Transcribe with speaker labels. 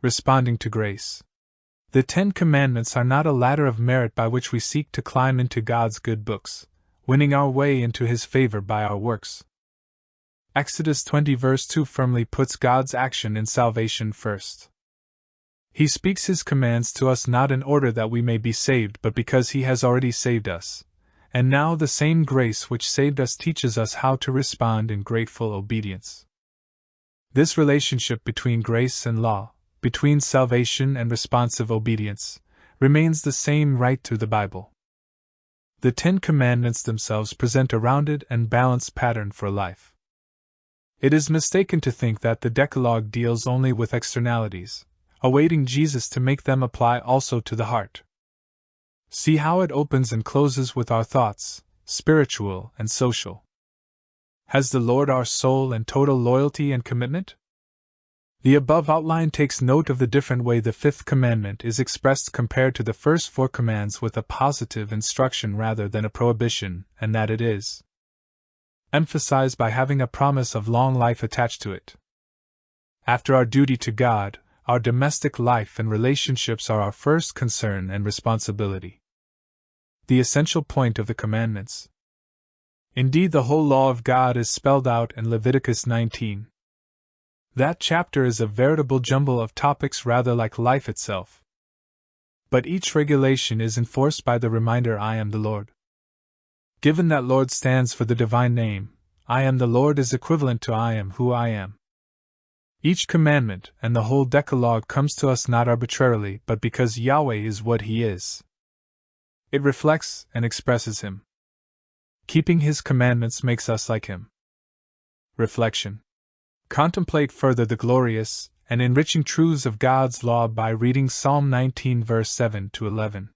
Speaker 1: Responding to grace. The 10 Commandments are not a ladder of merit by which we seek to climb into God's good books, winning our way into His favor by our works. Exodus 20 verse 2 firmly puts God's action in salvation first. He speaks His commands to us not in order that we may be saved but because He has already saved us, and now the same grace which saved us teaches us how to respond in grateful obedience. This relationship between grace and law, between salvation and responsive obedience, remains the same right through the Bible. The 10 Commandments themselves present a rounded and balanced pattern for life. It is mistaken to think that the Decalogue deals only with externalities, awaiting Jesus to make them apply also to the heart. See how it opens and closes with our thoughts, spiritual and social. Has the Lord our soul and total loyalty and commitment? The above outline takes note of the different way the 5th commandment is expressed compared to the first 4 commands with a positive instruction rather than a prohibition, and that it is emphasized by having a promise of long life attached to it. After our duty to God, our domestic life and relationships are our first concern and responsibility. The essential point of the commandments. Indeed, the whole law of God is spelled out in Leviticus 19. That chapter is a veritable jumble of topics rather like life itself. But each regulation is enforced by the reminder I am the Lord. Given that Lord stands for the divine name, I am the Lord is equivalent to I am who I am. Each commandment and the whole Decalogue comes to us not arbitrarily but because Yahweh is what He is. It reflects and expresses Him. Keeping His commandments makes us like Him. Reflection. Contemplate further the glorious and enriching truths of God's law by reading Psalm 19 verse 7 to 11.